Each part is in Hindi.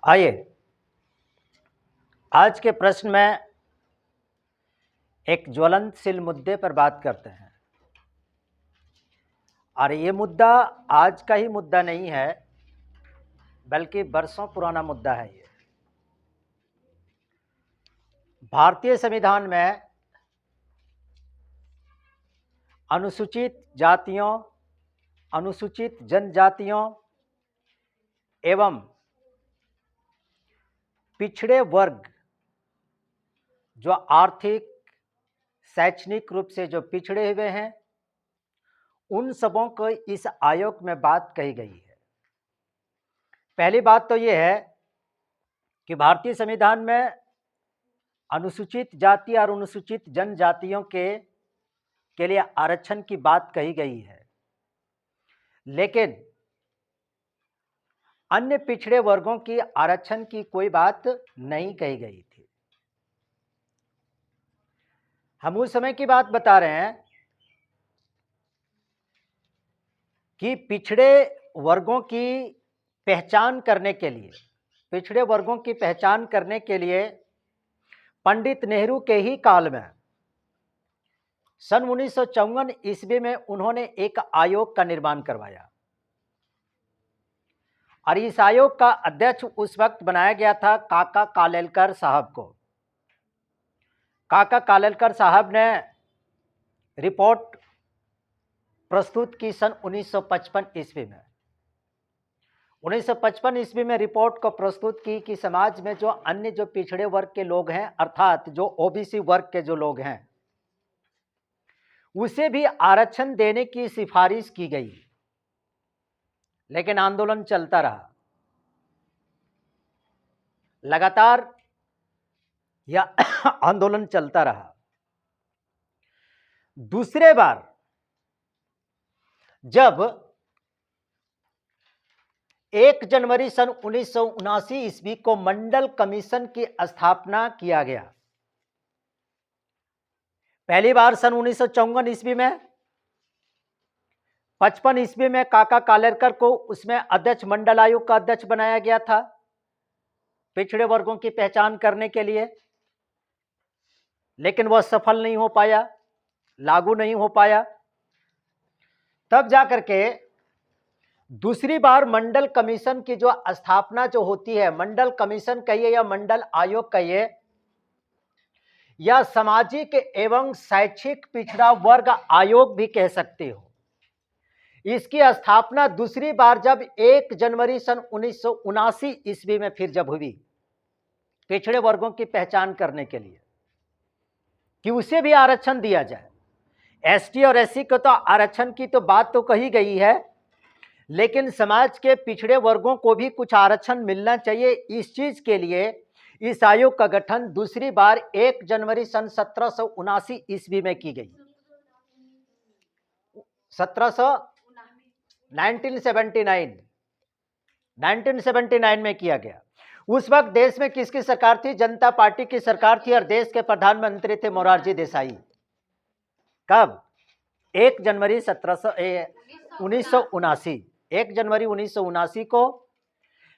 आइए आज के प्रश्न में एक ज्वलंतशील मुद्दे पर बात करते हैं। और ये मुद्दा आज का ही मुद्दा नहीं है, बल्कि बरसों पुराना मुद्दा है। ये भारतीय संविधान में अनुसूचित जातियों, अनुसूचित जनजातियों एवं पिछड़े वर्ग, जो आर्थिक शैक्षणिक रूप से जो पिछड़े हुए हैं, उन सबों को इस आयोग में बात कही गई है। पहली बात तो ये है कि भारतीय संविधान में अनुसूचित जाति और अनुसूचित जनजातियों के लिए आरक्षण की बात कही गई है, लेकिन अन्य पिछड़े वर्गों की आरक्षण की कोई बात नहीं कही गई थी। हम उस समय की बात बता रहे हैं कि पिछड़े वर्गों की पहचान करने के लिए, पिछड़े वर्गों की पहचान करने के लिए पंडित नेहरू के ही काल में सन 1954 ईस्वी में उन्होंने एक आयोग का निर्माण करवाया। और इस आयोग का अध्यक्ष उस वक्त बनाया गया था काका कालेलकर साहब को। काका कालेलकर साहब ने रिपोर्ट प्रस्तुत की सन 1955 ईस्वी में। 1955 ईस्वी में रिपोर्ट को प्रस्तुत की कि समाज में जो अन्य जो पिछड़े वर्ग के लोग हैं, अर्थात जो ओबीसी वर्ग के जो लोग हैं, उसे भी आरक्षण देने की सिफारिश की गई, लेकिन आंदोलन चलता रहा। लगातार यह आंदोलन चलता रहा। दूसरे बार जब 1 जनवरी सन 1979 ईस्वी को मंडल कमीशन की स्थापना किया गया। पहली बार सन 1954 ईस्वी में, 55 ईस्वी में काका कालेलकर को उसमें अध्यक्ष, मंडल आयोग का अध्यक्ष बनाया गया था पिछड़े वर्गों की पहचान करने के लिए, लेकिन वह सफल नहीं हो पाया, लागू नहीं हो पाया। तब जाकर के दूसरी बार मंडल कमीशन की जो स्थापना जो होती है, मंडल कमीशन कहिए या मंडल आयोग कहिए या सामाजिक एवं शैक्षिक पिछड़ा वर्ग आयोग भी कह सकते हो, इसकी स्थापना दूसरी बार जब 1 जनवरी सन 1979 ईस्वी में फिर जब हुई, पिछड़े वर्गों की पहचान करने के लिए कि उसे भी आरक्षण दिया जाए। एसटी और एससी को तो आरक्षण की तो बात तो कही गई है, लेकिन समाज के पिछड़े वर्गों को भी कुछ आरक्षण मिलना चाहिए। इस चीज के लिए इस आयोग का गठन दूसरी बार 1 जनवरी सन 1779 ईस्वी में की गई। 1979 में किया गया। उस वक्त देश में किसकी सरकार थी? जनता पार्टी की सरकार थी और देश के प्रधानमंत्री थे मोरारजी देसाई। कब? 1 जनवरी 1979। 1 जनवरी 1979 को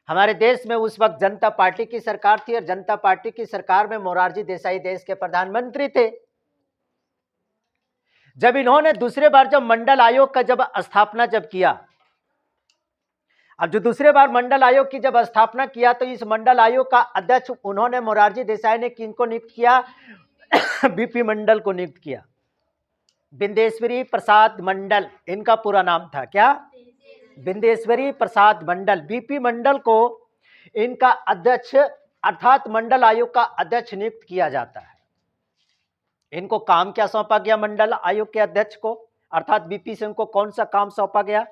हमारे देश में उस वक्त जनता पार्टी की सरकार थी और जनता पार्टी की सरकार में मोरारजी देसाई देश के प्रधानमंत्री थे। जब इन्होंने दूसरे बार जब मंडल आयोग का जब स्थापना जब किया, अब जो दूसरे बार मंडल आयोग की जब स्थापना किया, तो इस मंडल आयोग का अध्यक्ष उन्होंने मोरारजी देसाई ने किनको नियुक्त किया? बीपी मंडल को नियुक्त किया। बिंदेश्वरी प्रसाद मंडल इनका पूरा नाम था। क्या? बिंदेश्वरी प्रसाद मंडल। बीपी मंडल को इनका अध्यक्ष अर्थात मंडल आयोग का अध्यक्ष नियुक्त किया जाता है। इनको काम क्या सौंपा गया मंडल आयोग के अध्यक्ष को, अर्थात बीपी से इनको कौन सा काम सौंपा गया?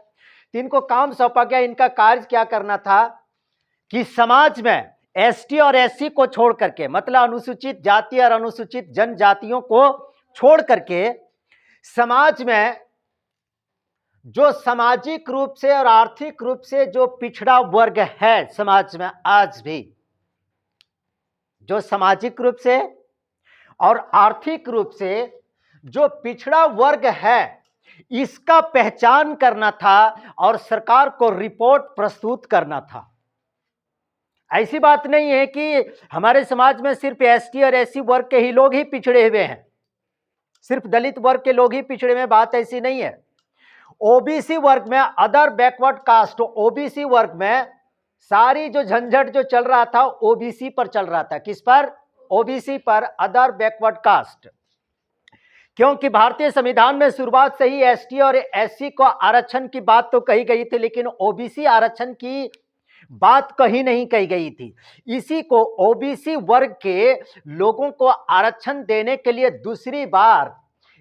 इनको काम सौंपा गया, इनका कार्य क्या करना था कि समाज में एसटी और एससी को छोड़ करके, मतलब अनुसूचित जाति और अनुसूचित जनजातियों को छोड़ करके समाज में जो सामाजिक रूप से और आर्थिक रूप से जो पिछड़ा वर्ग है समाज में, आज भी जो सामाजिक रूप से और आर्थिक रूप से जो पिछड़ा वर्ग है, इसका पहचान करना था और सरकार को रिपोर्ट प्रस्तुत करना था। ऐसी बात नहीं है कि हमारे समाज में सिर्फ एसटी और एससी वर्ग के ही लोग ही पिछड़े हुए हैं, सिर्फ दलित वर्ग के लोग ही पिछड़े हुए, बात ऐसी नहीं है। ओबीसी वर्ग में, अदर बैकवर्ड कास्ट, ओबीसी वर्ग में सारी जो झंझट जो चल रहा था ओबीसी पर चल रहा था। किस पर? ओबीसी पर, अदर बैकवर्ड कास्ट। क्योंकि भारतीय संविधान में शुरुआत से ही एसटी और एससी को आरक्षण की बात तो कही गई थी, लेकिन ओबीसी आरक्षण की बात कहीं नहीं कही गई थी। इसी को ओबीसी वर्ग के लोगों को आरक्षण देने के लिए दूसरी बार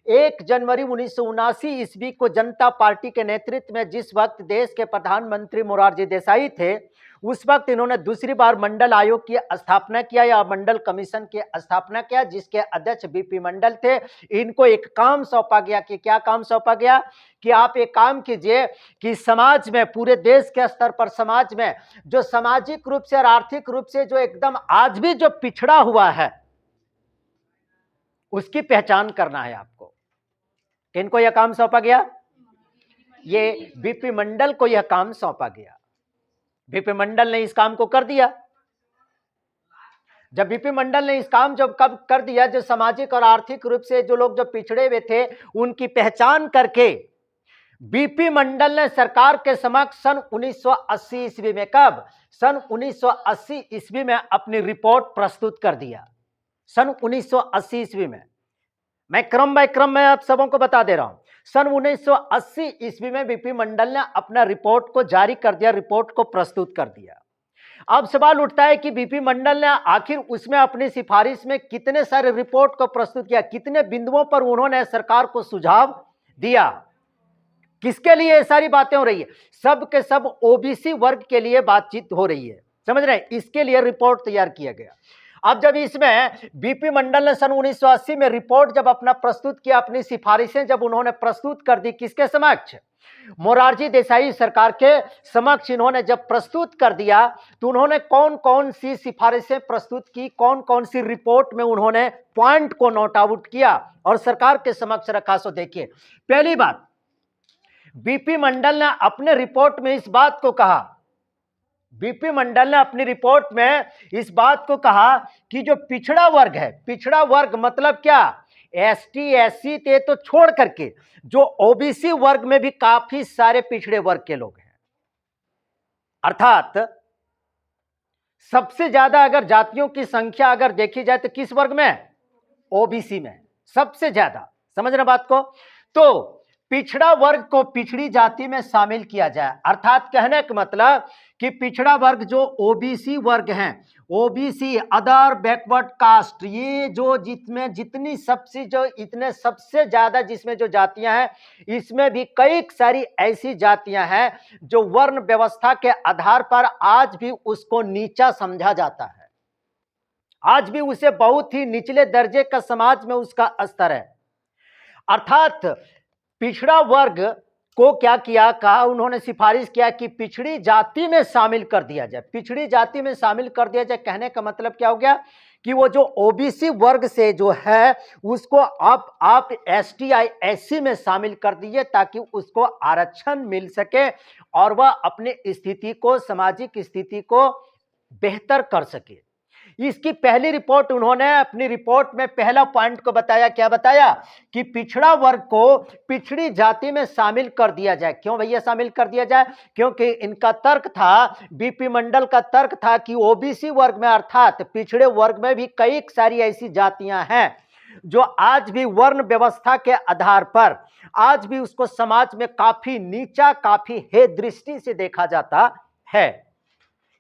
1 जनवरी 1979 ईस्वी को जनता पार्टी के नेतृत्व में, जिस वक्त देश के प्रधानमंत्री मोरारजी देसाई थे, उस वक्त इन्होंने दूसरी बार मंडल आयोग की स्थापना किया या मंडल कमीशन की स्थापना किया, जिसके अध्यक्ष बीपी मंडल थे। इनको एक काम सौंपा गया कि क्या काम सौंपा गया कि आप एक काम कीजिए कि समाज में, पूरे देश के स्तर पर समाज में जो सामाजिक रूप से और आर्थिक रूप से जो एकदम आज भी जो पिछड़ा हुआ है, उसकी पहचान करना है आपको। किनको यह काम सौंपा गया? ये बीपी मंडल को यह काम सौंपा गया। बीपी मंडल ने इस काम को कर दिया। जब बीपी मंडल ने इस काम जब कब कर दिया, जो सामाजिक और आर्थिक रूप से जो लोग जो पिछड़े हुए थे उनकी पहचान करके बीपी मंडल ने सरकार के समक्ष सन 1980 ईस्वी में, कब? सन 1980 ईस्वी में अपनी रिपोर्ट प्रस्तुत कर दिया। सन 1980 ईस्वी में, मैं क्रम बाय क्रम में आप सबों को बता दे रहा हूं। सन 1980 ईस्वी में बीपी मंडल ने अपना रिपोर्ट को जारी कर दिया, रिपोर्ट को प्रस्तुत कर दिया। अब सवाल उठता है कि बीपी मंडल ने आखिर उसमें अपनी सिफारिश में कितने सारे रिपोर्ट को प्रस्तुत किया, कितने बिंदुओं पर उन्होंने सरकार को सुझाव दिया, किसके लिए ये सारी बातें हो रही है? सब के सब ओबीसी वर्ग के लिए बातचीत हो रही है, समझ रहे हैं? इसके लिए रिपोर्ट तैयार किया गया। अब जब इसमें बीपी मंडल ने सन 1980 में रिपोर्ट जब अपना प्रस्तुत किया, अपनी सिफारिशें जब उन्होंने प्रस्तुत कर दी, किसके समक्ष? मोरारजी देसाई सरकार के समक्ष इन्होंने जब प्रस्तुत कर दिया, तो उन्होंने कौन कौन सी सिफारिशें प्रस्तुत की, कौन कौन सी रिपोर्ट में उन्होंने पॉइंट को नोट आउट किया और सरकार के समक्ष रखा। सो देखिए, पहली बात, बीपी मंडल ने अपने रिपोर्ट में इस बात को कहा, बीपी मंडल ने अपनी रिपोर्ट में इस बात को कहा कि जो पिछड़ा वर्ग है, पिछड़ा वर्ग मतलब क्या? एसटी एससी ते तो छोड़ करके जो ओबीसी वर्ग में भी काफी सारे पिछड़े वर्ग के लोग हैं। अर्थात सबसे ज्यादा अगर जातियों की संख्या अगर देखी जाए तो किस वर्ग में? ओबीसी में सबसे ज्यादा। समझना बात को? तो पिछड़ा वर्ग को पिछड़ी जाति में शामिल किया जाए, अर्थात कहने का मतलब कि पिछड़ा वर्ग जो ओबीसी वर्ग हैं, ओबीसी, अदर बैकवर्ड कास्ट, ये जो जितने जितनी सबसे जो इतने सबसे ज्यादा जिसमें जो जातियां हैं, इसमें भी कई सारी ऐसी जातियां हैं जो वर्ण व्यवस्था के आधार पर आज भी उसको नीचा समझा जाता है, आज भी उसे बहुत ही निचले दर्जे का समाज में उसका स्तर है। अर्थात पिछड़ा वर्ग को क्या किया, कहा उन्होंने, सिफारिश किया कि पिछड़ी जाति में शामिल कर दिया जाए, पिछड़ी जाति में शामिल कर दिया जाए। कहने का मतलब क्या हो गया कि वो जो ओबीसी वर्ग से जो है उसको आप एसटी एससी में शामिल कर दीजिए ताकि उसको आरक्षण मिल सके और वह अपनी स्थिति को, सामाजिक स्थिति को बेहतर कर सके। इसकी पहली रिपोर्ट उन्होंने अपनी रिपोर्ट में पहला पॉइंट को बताया, क्या बताया? कि पिछड़ा वर्ग को पिछड़ी जाति में शामिल कर दिया जाए। क्यों भैया शामिल कर दिया जाए? क्योंकि इनका तर्क था, बीपी मंडल का तर्क था कि ओबीसी वर्ग में अर्थात पिछड़े वर्ग में भी कई सारी ऐसी जातियां हैं जो आज भी वर्ण व्यवस्था के आधार पर आज भी उसको समाज में काफी नीचा, काफी हे दृष्टि से देखा जाता है।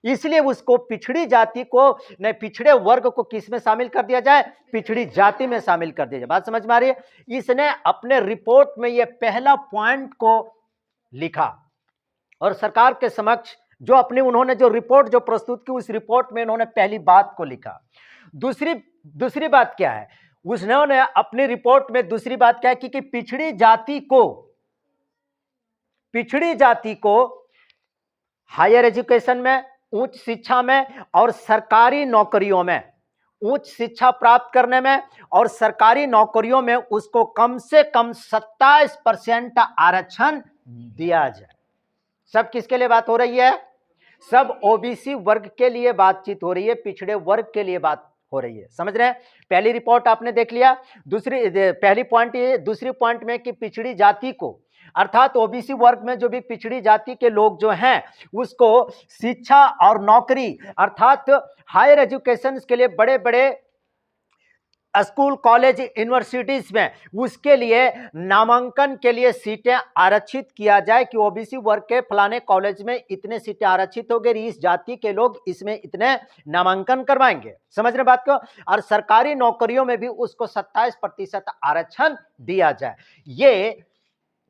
इसलिए उसको पिछड़ी जाति को, नहीं पिछड़े वर्ग को किस में शामिल कर दिया जाए? पिछड़ी जाति में शामिल कर दिया जाए। बात समझ में आ रही है? इसने अपने रिपोर्ट में यह पहला पॉइंट को लिखा और सरकार के समक्ष जो अपनी उन्होंने जो रिपोर्ट जो प्रस्तुत की, उस रिपोर्ट में उन्होंने पहली बात को लिखा। दूसरी बात क्या है? उसने अपनी रिपोर्ट में दूसरी बात क्या है कि पिछड़ी जाति को हायर एजुकेशन में, उच्च शिक्षा में और सरकारी नौकरियों में उच्च शिक्षा प्राप्त करने में और सरकारी नौकरियों में उसको कम से कम 27% आरक्षण दिया जाए। सब किसके लिए बात हो रही है? सब ओबीसी वर्ग के लिए बातचीत हो रही है, पिछड़े वर्ग के लिए बात हो रही है। समझ रहे हैं? पहली रिपोर्ट आपने देख लिया। पहली पॉइंट ये, दूसरी पॉइंट में कि पिछड़ी जाति को अर्थात ओबीसी वर्ग में जो भी पिछड़ी जाति के लोग जो हैं उसको शिक्षा और नौकरी अर्थात हायर एजुकेशन के लिए बड़े बड़े स्कूल कॉलेज यूनिवर्सिटीज में उसके लिए नामांकन के लिए सीटें आरक्षित किया जाए कि ओबीसी वर्ग के फलाने कॉलेज में इतने सीटें आरक्षित हो गई, इस जाति के लोग इसमें इतने नामांकन करवाएंगे। समझ रहे बात को? और सरकारी नौकरियों में भी उसको 27% आरक्षण दिया जाए। ये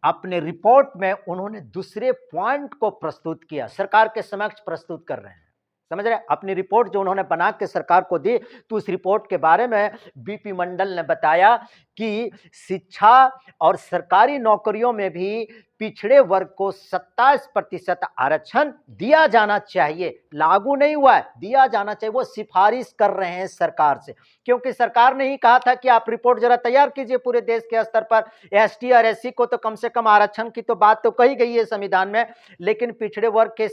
अपने रिपोर्ट में उन्होंने दूसरे पॉइंट को प्रस्तुत किया, सरकार के समक्ष प्रस्तुत कर रहे हैं। समझ रहे? अपनी रिपोर्ट जो उन्होंने बना के सरकार को दी, तो उस रिपोर्ट के बारे में बीपी मंडल ने बताया कि शिक्षा और सरकारी नौकरियों में भी पिछड़े वर्ग को 27% आरक्षण दिया जाना चाहिए। लागू नहीं हुआ है, दिया जाना चाहिए। वो सिफारिश कर रहे हैं सरकार से, क्योंकि सरकार ने ही कहा था कि आप रिपोर्ट जरा तैयार कीजिए पूरे देश के स्तर पर। एसटी और एससी को तो कम से कम आरक्षण की तो बात तो कही गई है संविधान में, लेकिन पिछड़े वर्ग के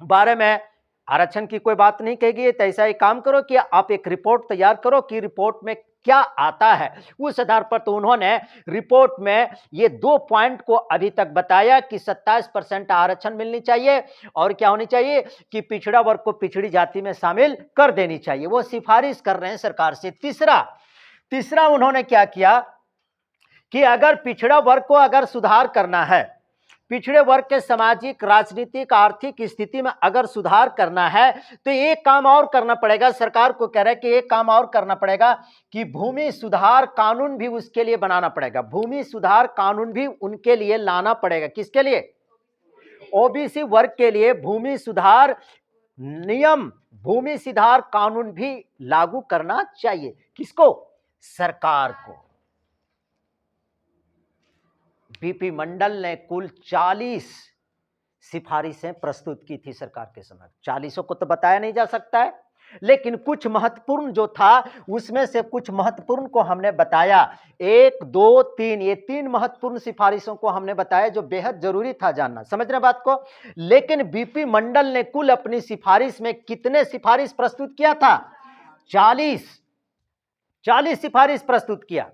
बारे में आरक्षण की कोई बात नहीं कही गई। तो ऐसा ही काम करो कि आप एक रिपोर्ट तैयार करो कि रिपोर्ट में क्या आता है, उस आधार पर। तो उन्होंने रिपोर्ट में ये 2 पॉइंट को अभी तक बताया कि 27% आरक्षण मिलनी चाहिए और क्या होनी चाहिए कि पिछड़ा वर्ग को पिछड़ी जाति में शामिल कर देनी चाहिए। वो सिफारिश कर रहे हैं सरकार से। तीसरा उन्होंने क्या किया कि अगर पिछड़ा वर्ग को अगर सुधार करना है, पिछड़े वर्ग के सामाजिक राजनीतिक आर्थिक स्थिति में अगर सुधार करना है, तो एक काम और करना पड़ेगा। सरकार को कह रहा है कि एक काम और करना पड़ेगा कि भूमि सुधार कानून भी उसके लिए बनाना पड़ेगा। भूमि सुधार कानून भी उनके लिए लाना पड़ेगा। किसके लिए? ओबीसी वर्ग के लिए भूमि सुधार नियम, भूमि सुधार कानून भी लागू करना चाहिए। किसको? सरकार को। बीपी मंडल ने कुल 40 सिफारिशें प्रस्तुत की थी सरकार के समक्ष। 40 को तो बताया नहीं जा सकता है, लेकिन कुछ महत्वपूर्ण जो था उसमें से कुछ महत्वपूर्ण को हमने बताया। 1, 2, 3, ये 3 महत्वपूर्ण सिफारिशों को हमने बताया जो बेहद जरूरी था जानना। समझ रहे बात को? लेकिन बीपी मंडल ने कुल अपनी सिफारिश में कितने सिफारिश प्रस्तुत किया था? 40 सिफारिश प्रस्तुत किया।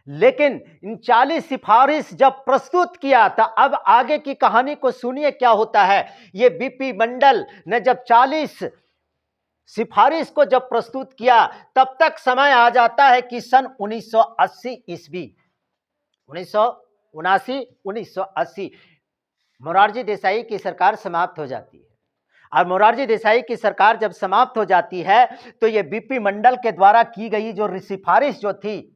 लेकिन इन 40 सिफारिश जब प्रस्तुत किया था, अब आगे की कहानी को सुनिए क्या होता है। ये बीपी मंडल ने जब 40 सिफारिश को जब प्रस्तुत किया, तब तक समय आ जाता है कि सन 1980 ईस्वी, 1980 मोरारजी देसाई की सरकार समाप्त हो जाती है। और मोरारजी देसाई की सरकार जब समाप्त हो जाती है, तो ये बीपी मंडल के द्वारा की गई जो सिफारिश जो थी,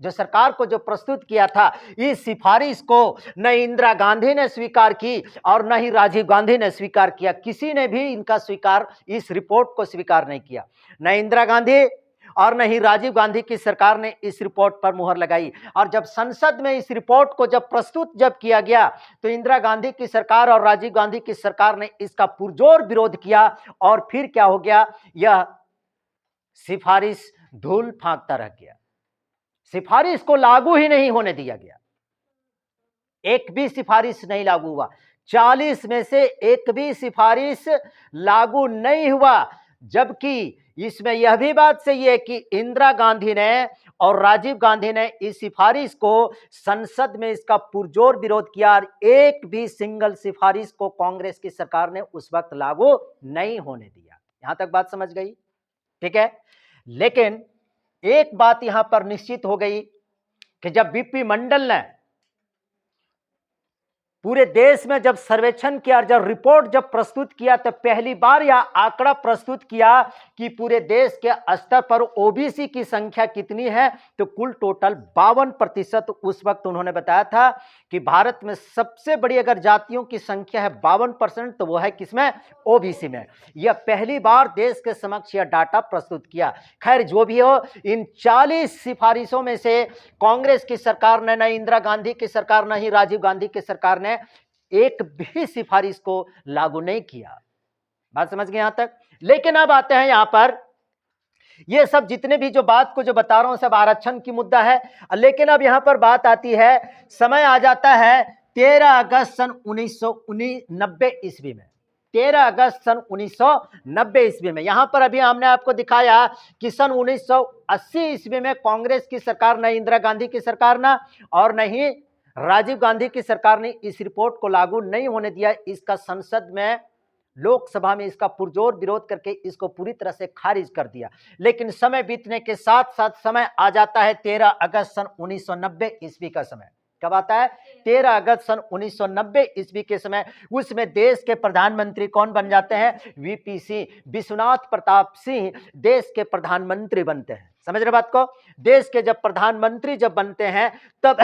जो सरकार को जो प्रस्तुत किया था, इस सिफारिश को न इंदिरा गांधी ने स्वीकार की और न ही राजीव गांधी ने स्वीकार किया। किसी ने भी इनका स्वीकार, इस रिपोर्ट को स्वीकार नहीं किया। न इंदिरा गांधी और न ही राजीव गांधी की सरकार ने इस रिपोर्ट पर मुहर लगाई। और जब संसद में इस रिपोर्ट को जब प्रस्तुत जब किया गया, तो इंदिरा गांधी की सरकार और राजीव गांधी की सरकार ने इसका पुरजोर विरोध किया। और फिर क्या हो गया? यह सिफारिश धूल फांकता रह गया, सिफारिश को लागू ही नहीं होने दिया गया। एक भी सिफारिश नहीं लागू हुआ। 40 में से एक भी सिफारिश लागू नहीं हुआ। जबकि इसमें यह भी बात सही है कि इंदिरा गांधी ने और राजीव गांधी ने इस सिफारिश को संसद में इसका पुरजोर विरोध किया और एक भी सिंगल सिफारिश को कांग्रेस की सरकार ने उस वक्त लागू नहीं होने दिया। यहां तक बात समझ गई? ठीक है। लेकिन एक बात यहां पर निश्चित हो गई कि जब बीपी मंडल ने पूरे देश में जब सर्वेक्षण किया, जब रिपोर्ट जब प्रस्तुत किया, तो पहली बार यह आंकड़ा प्रस्तुत किया कि पूरे देश के स्तर पर ओबीसी की संख्या कितनी है। तो कुल टोटल 52% उस वक्त उन्होंने बताया था कि भारत में सबसे बड़ी अगर जातियों की संख्या है 52%, तो वो है किसमें? ओबीसी में। यह पहली बार देश के समक्ष यह डाटा प्रस्तुत किया। खैर जो भी हो, इन 40 सिफारिशों में से कांग्रेस की सरकार ने, न इंदिरा गांधी की सरकार, न ही राजीव गांधी की सरकार ने एक भी सिफारिश को लागू नहीं किया। बात समझ गए यहां तक? लेकिन अब आते हैं यहां पर ये सब जितने भी जो बात को जो बता रहा हूं सब आरक्षण की मुद्दा है। लेकिन अब यहां पर बात आती है, समय आ जाता है 13 अगस्त सन 1990 ईस्वी में। 13 अगस्त सन 1990 ईस्वी में, यहां पर अभी हमने आपको दिखाया कि सन 1980 ईस्वी में कांग्रेस की सरकार, न इंदिरा गांधी की सरकार ना और न ही राजीव गांधी की सरकार ने इस रिपोर्ट को लागू नहीं होने दिया। इसका संसद में, लोकसभा में इसका पुरजोर विरोध करके इसको पूरी तरह से खारिज कर दिया। लेकिन समय बीतने के साथ साथ समय आ जाता है 13 अगस्त सन 1990 ईस्वी का समय। कब आता है? 13 अगस्त सन 1990 ईस्वी के समय। उसमें देश के प्रधानमंत्री कौन बन जाते हैं? वीपी सिंह, विश्वनाथ प्रताप सिंह देश के प्रधानमंत्री बनते हैं। समझ रहे बात को? देश के जब प्रधानमंत्री जब बनते हैं तब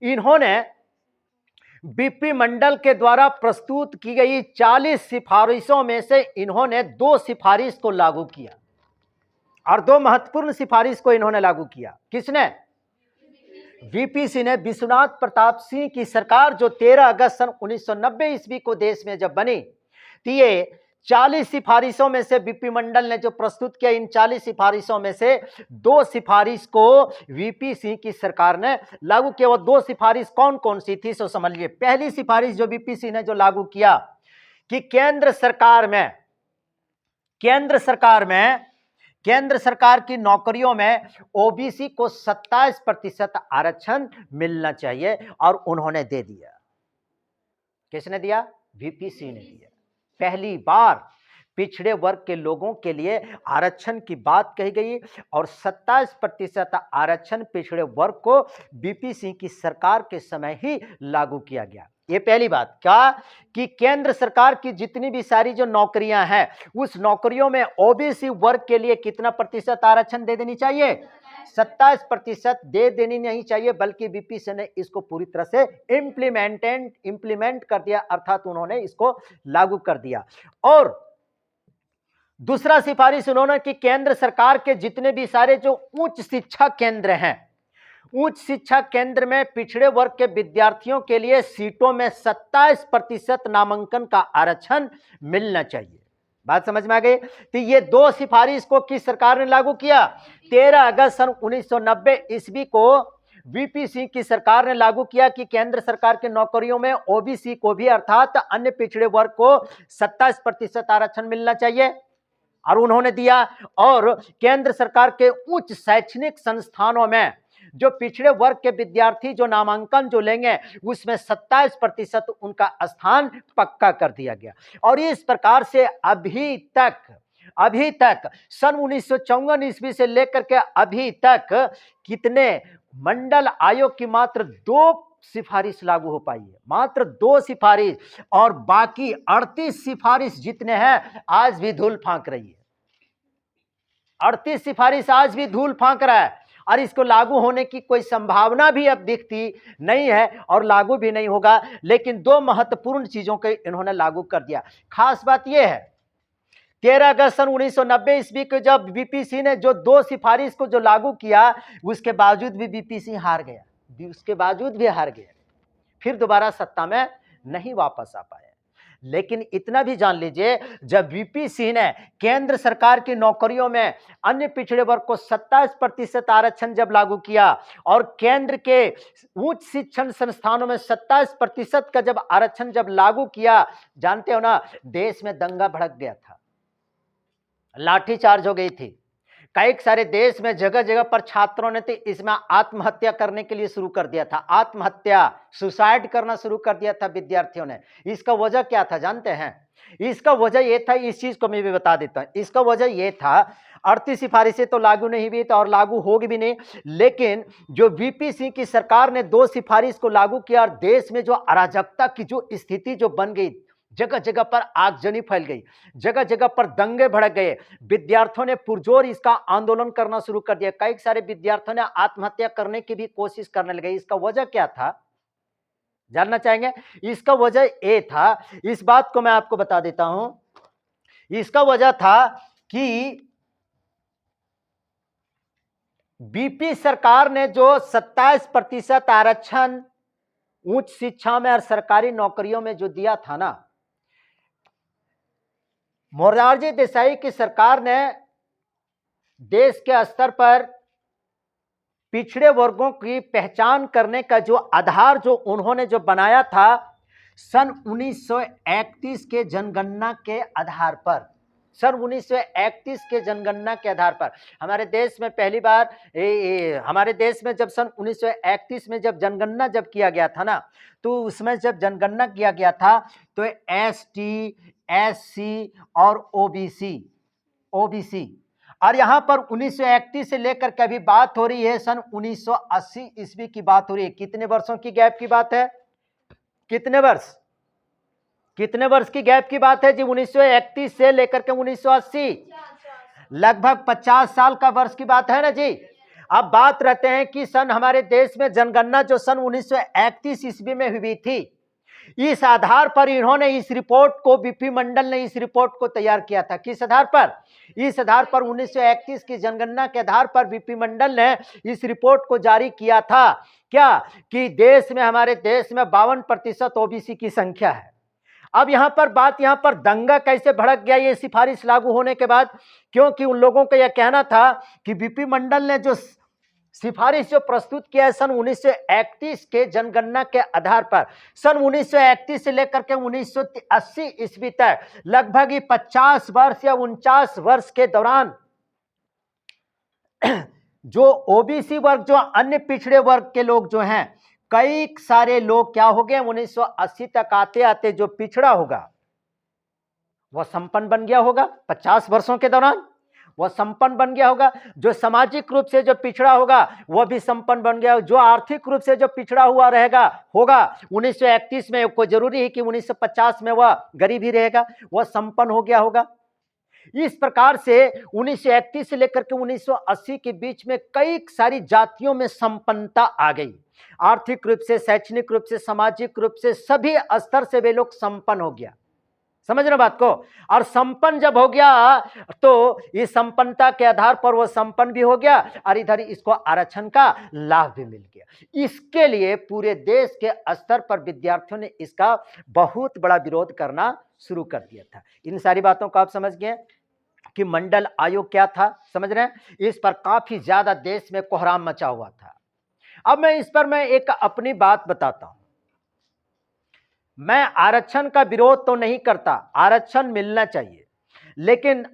इन्होंने बीपी मंडल के द्वारा प्रस्तुत की गई 40 सिफारिशों में से इन्होंने 2 सिफारिश को लागू किया और 2 महत्वपूर्ण सिफारिश को इन्होंने लागू किया। किसने? वीपी सिंह ने। विश्वनाथ प्रताप सिंह की सरकार जो 13 अगस्त सन 1990 ईस्वी को देश में जब बनी, तो ये 40 सिफारिशों में से वीपी मंडल ने जो प्रस्तुत किया, इन 40 सिफारिशों में से 2 सिफारिश को वीपी सिंह की सरकार ने लागू किया। वो 2 सिफारिश कौन कौन सी थी सो समझ लीजिए। पहली सिफारिश जो वीपी सिंह ने जो लागू किया कि केंद्र सरकार की नौकरियों में ओबीसी को 27% आरक्षण मिलना चाहिए और उन्होंने दे दिया। किसने दिया? वीपी सिंह ने दिया। पहली बार पिछड़े वर्ग के लोगों के लिए आरक्षण की बात कही गई और 27% आरक्षण पिछड़े वर्ग को वीपी सिंह की सरकार के समय ही लागू किया गया। ये पहली बात। क्या? कि केंद्र सरकार की जितनी भी सारी जो नौकरियां हैं, उस नौकरियों में ओबीसी वर्ग के लिए कितना प्रतिशत आरक्षण दे देनी चाहिए? 27% दे देनी नहीं चाहिए, बल्कि वीपी सिंह ने इसको पूरी तरह से इंप्लीमेंट कर दिया, अर्थात उन्होंने इसको लागू कर दिया। और दूसरा सिफारिश उन्होंने कि केंद्र सरकार के जितने भी सारे जो उच्च शिक्षा केंद्र हैं, उच्च शिक्षा केंद्र में पिछड़े वर्ग के विद्यार्थियों के लिए सीटों में 27% नामांकन का आरक्षण मिलना चाहिए। बात समझ में आ गई? तो ये 2 सिफारिश को किस सरकार ने लागू किया? 13 अगस्त सन 1990 ईस्वी को वीपी सिंह की सरकार ने लागू किया कि केंद्र सरकार की नौकरियों में ओबीसी को भी, अर्थात अन्य पिछड़े वर्ग को 27% आरक्षण मिलना चाहिए और उन्होंने दिया। और केंद्र सरकार के उच्च शैक्षणिक संस्थानों में जो पिछड़े वर्ग के विद्यार्थी जो नामांकन जो लेंगे, उसमें 27% उनका स्थान पक्का कर दिया गया। और इस प्रकार से अभी तक सन 1954 ईस्वी से लेकर के अभी तक कितने मंडल आयोग की मात्र 2 सिफारिश लागू हो पाई है, मात्र 2 सिफारिश, और बाकी 38 सिफारिश जितने हैं आज भी धूल फांक रही है। 38 सिफारिश आज भी धूल फांक रहा है और इसको लागू होने की कोई संभावना भी अब दिखती नहीं है और लागू भी नहीं होगा। लेकिन 2 महत्वपूर्ण चीजों को इन्होंने लागू कर दिया। खास बात यह है, 13 अगस्त सन 1990 ईस्वी को जब वीपी सिंह ने जो 2 सिफारिश को जो लागू किया, उसके बावजूद भी वीपी सिंह हार गया, फिर दोबारा सत्ता में नहीं वापस आ पाया। लेकिन इतना भी जान लीजिए, जब वीपी सिंह ने केंद्र सरकार की नौकरियों में अन्य पिछड़े वर्ग को 27% आरक्षण जब लागू किया और केंद्र के उच्च शिक्षण संस्थानों में 27% का जब आरक्षण जब लागू किया, जानते हो ना, देश में दंगा भड़क गया था, लाठीचार्ज हो गई थी। कई सारे देश में जगह जगह पर छात्रों ने तो इसमें आत्महत्या करने के लिए शुरू कर दिया था, आत्महत्या, सुसाइड करना शुरू कर दिया था विद्यार्थियों ने। इसका वजह क्या था जानते हैं? इसका वजह यह था, इस चीज को मैं भी बता देता हूं। इसका वजह यह था, 38 सिफारिशें तो लागू नहीं हुई और लागू होगी भी नहीं, लेकिन जो वीपी सिंह की सरकार ने 2 सिफारिश को लागू किया और देश में जो अराजकता की जो स्थिति जो बन गई, जगह जगह पर आगजनी फैल गई, जगह जगह पर दंगे भड़क गए, विद्यार्थियों ने पुरजोर इसका आंदोलन करना शुरू कर दिया। कई सारे विद्यार्थियों ने आत्महत्या करने की भी कोशिश करने लगे। इसका वजह क्या था जानना चाहेंगे? इसका वजह ये था, इस बात को मैं आपको बता देता हूं। इसका वजह था कि बीपी सरकार ने जो 27% आरक्षण उच्च शिक्षा में और सरकारी नौकरियों में जो दिया था ना, मोरारजी देसाई की सरकार ने देश के स्तर पर पिछड़े वर्गों की पहचान करने का जो आधार जो उन्होंने जो बनाया था सन 1931 के जनगणना के आधार पर, सन 1931 के जनगणना के आधार पर हमारे देश में पहली बार हमारे देश में जब सन 1931 में जब जनगणना जब किया गया था ना, तो उसमें जब जनगणना किया गया था तो एसटी, एससी और ओबीसी और यहां पर 1931 से लेकर के अभी बात हो रही है सन 1980 ईस्वी की बात हो रही है। कितने वर्षों की गैप की बात है? कितने वर्ष की गैप की बात है जी? 1931 से लेकर के 1980, लगभग 50 साल का वर्ष की बात है ना जी। अब बात रहते हैं कि सन हमारे देश में जनगणना जो सन 1931 ईस्वी में हुई थी, इस आधार पर इन्होंने इस रिपोर्ट को, बीपी मंडल ने इस रिपोर्ट को तैयार किया था। किस आधार पर? इस आधार पर 1931 की जनगणना के आधार पर बीपी मंडल ने इस रिपोर्ट को जारी किया था। क्या? कि देश में, हमारे देश में 52% ओबीसी की संख्या है। अब यहां पर बात, यहां पर दंगा कैसे भड़क गया ये सिफारिश लागू होने के बाद? क्योंकि उन लोगों का यह कहना था कि बीपी मंडल ने जो सिफारिश जो प्रस्तुत किया है सन 1931 के जनगणना के आधार पर, सन 1931 से लेकर के 1980 ईस्वी तक लगभग 50 वर्ष या 49 वर्ष के दौरान जो ओबीसी वर्ग, जो अन्य पिछड़े वर्ग के लोग जो हैं, कई सारे लोग क्या हो गए, 1980 तक आते आते जो पिछड़ा होगा वह संपन्न बन गया होगा। 50 वर्षों के दौरान वह संपन्न बन गया होगा। जो सामाजिक रूप से जो पिछड़ा होगा वह भी संपन्न बन गया। जो आर्थिक रूप से जो पिछड़ा हुआ होगा 1931 में, कोई जरूरी है कि 1950 में वह गरीब ही रहेगा, वह संपन्न हो गया होगा। इस प्रकार से 1931 से लेकर के 1980 के बीच में कई सारी जातियों में संपन्नता आ गई। आर्थिक रूप से, शैक्षणिक रूप से, सामाजिक रूप से, सभी स्तर से वे लोग संपन्न हो गया। समझ रहे बात को? और संपन्न जब हो गया तो इस संपन्नता के आधार पर वो संपन्न भी हो गया और इधर इसको आरक्षण का लाभ भी मिल गया। इसके लिए पूरे देश के स्तर पर विद्यार्थियों ने इसका बहुत बड़ा विरोध करना शुरू कर दिया था। इन सारी बातों को आप समझ गए कि मंडल आयोग क्या था, समझ रहे हैं? इस पर काफी ज्यादा देश में कोहराम मचा हुआ था। अब मैं इस पर एक अपनी बात बताता हूं। मैं आरक्षण का विरोध तो नहीं करता, आरक्षण मिलना चाहिए, लेकिन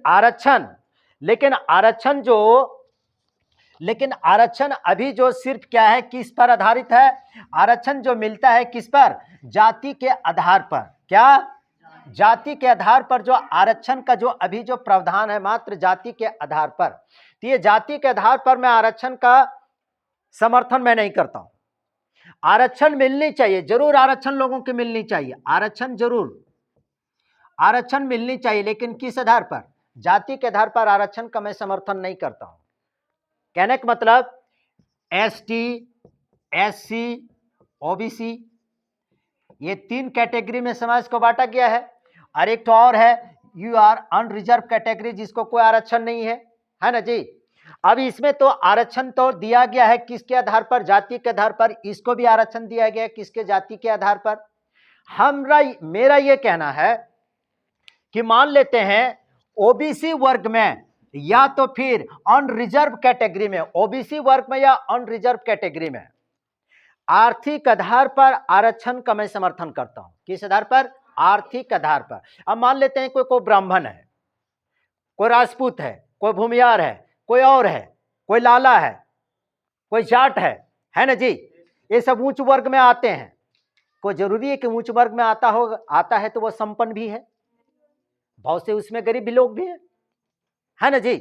आरक्षण अभी जो सिर्फ क्या है, किस पर आधारित है? आरक्षण जो मिलता है किस पर? जाति के आधार पर। क्या? जाति के आधार पर जो आरक्षण का जो अभी जो प्रावधान है, मात्र जाति के आधार पर। तो ये जाति के आधार पर मैं आरक्षण का समर्थन मैं नहीं करता हूं। आरक्षण मिलनी चाहिए, जरूर आरक्षण लोगों की मिलनी चाहिए, आरक्षण मिलनी चाहिए, लेकिन किस आधार पर? जाति के आधार पर आरक्षण का मैं समर्थन नहीं करता हूं। कहने का मतलब एसटी, एससी, ओबीसी, ये 3 कैटेगरी में समाज को बांटा गया है। और एक तो और है यू आर अनरिजर्व कैटेगरी, जिसको कोई आरक्षण नहीं है ना जी। अब इसमें तो आरक्षण तो दिया गया है किसके आधार पर? जाति के आधार पर। इसको भी आरक्षण दिया गया है किसके? जाति के आधार पर। मेरा यह कहना है कि मान लेते हैं ओबीसी वर्ग में या तो फिर अनरिजर्व कैटेगरी में, ओबीसी वर्ग में या अनरिजर्व कैटेगरी में आर्थिक आधार पर आरक्षण का मैं समर्थन करता हूं। किस आधार पर? आर्थिक आधार पर। अब मान लेते हैं कोई ब्राह्मण है, कोई राजपूत है, कोई भूमियार है, कोई और है, कोई लाला है, कोई जाट है ना जी। ये सब उच्च वर्ग में आते हैं। कोई जरूरी है कि उच्च वर्ग में आता है तो वह संपन्न भी है। बहुत से उसमें गरीब भी लोग भी है ना जी।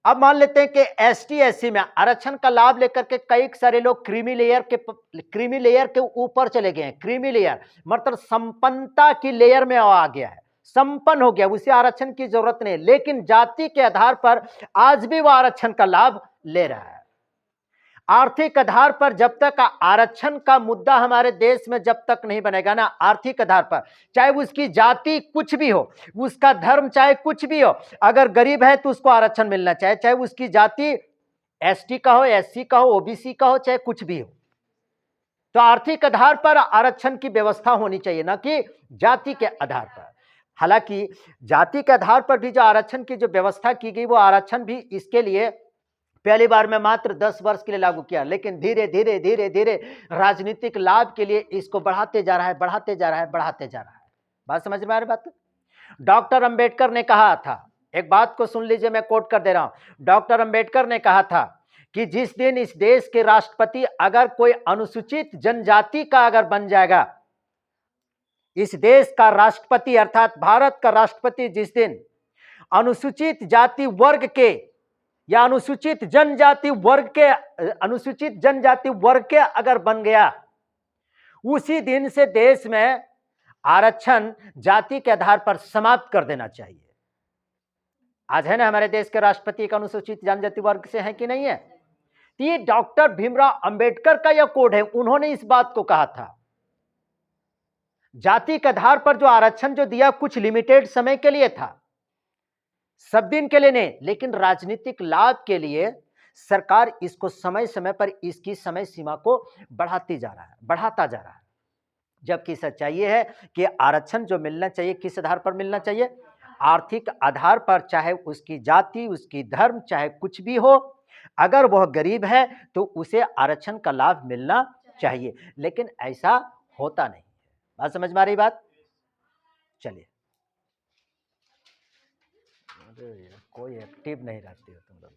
अब मान लेते हैं कि एसटी, एससी में आरक्षण का लाभ लेकर के कई सारे लोग क्रीमी लेयर के ऊपर चले गए हैं। क्रीमी लेयर मतलब संपन्नता की लेयर में आ गया है, संपन्न हो गया, उसे आरक्षण की जरूरत नहीं, लेकिन जाति के आधार पर आज भी वह आरक्षण का लाभ ले रहा है। आर्थिक आधार पर जब तक आरक्षण का मुद्दा हमारे देश में जब तक नहीं बनेगा ना, आर्थिक आधार पर, चाहे उसकी जाति कुछ भी हो, उसका धर्म चाहे कुछ भी हो, अगर गरीब है तो उसको आरक्षण मिलना चाहिए, चाहे उसकी जाति एसटी का हो, एससी का हो, ओबीसी का हो, चाहे कुछ भी हो। तो आर्थिक आधार पर आरक्षण की व्यवस्था होनी चाहिए, ना कि जाति के आधार पर। हालांकि जाति के आधार पर भी जो आरक्षण की जो व्यवस्था की गई, वो आरक्षण भी इसके लिए पहली बार में मात्र 10 वर्ष के लिए लागू किया, लेकिन धीरे धीरे धीरे धीरे राजनीतिक लाभ के लिए इसको बढ़ाते जा रहा है, बढ़ाते जा रहा है, बढ़ाते जा रहा है। बात समझ में आ रही बात? डॉक्टर अंबेडकर ने कहा था, एक बात को सुन लीजिए, मैं कोट कर दे रहा हूं। डॉक्टर अंबेडकर ने कहा था कि जिस दिन इस देश के राष्ट्रपति अगर कोई अनुसूचित जनजाति का अगर बन जाएगा, इस देश का राष्ट्रपति अर्थात भारत का राष्ट्रपति जिस दिन अनुसूचित जाति वर्ग के या अनुसूचित जनजाति वर्ग के अगर बन गया, उसी दिन से देश में आरक्षण जाति के आधार पर समाप्त कर देना चाहिए। आज है ना हमारे देश के राष्ट्रपति का अनुसूचित जनजाति वर्ग से है कि नहीं है? तो ये डॉक्टर भीमराव अंबेडकर का यह कोड है, उन्होंने इस बात को कहा था। जाति के आधार पर जो आरक्षण जो दिया कुछ लिमिटेड समय के लिए था, सब दिन के लिए नहीं, लेकिन राजनीतिक लाभ के लिए सरकार इसको समय समय पर इसकी समय सीमा को बढ़ाता जा रहा है। जबकि सच्चाई यह है कि आरक्षण जो मिलना चाहिए किस आधार पर मिलना चाहिए? आर्थिक आधार पर, चाहे उसकी जाति, उसकी धर्म, चाहे कुछ भी हो, अगर वह गरीब है तो उसे आरक्षण का लाभ मिलना चाहिए, लेकिन ऐसा होता नहीं। बात समझ में आ रही बात? चलिए, कोई एक्टिव नहीं रहती हो तुम लोग।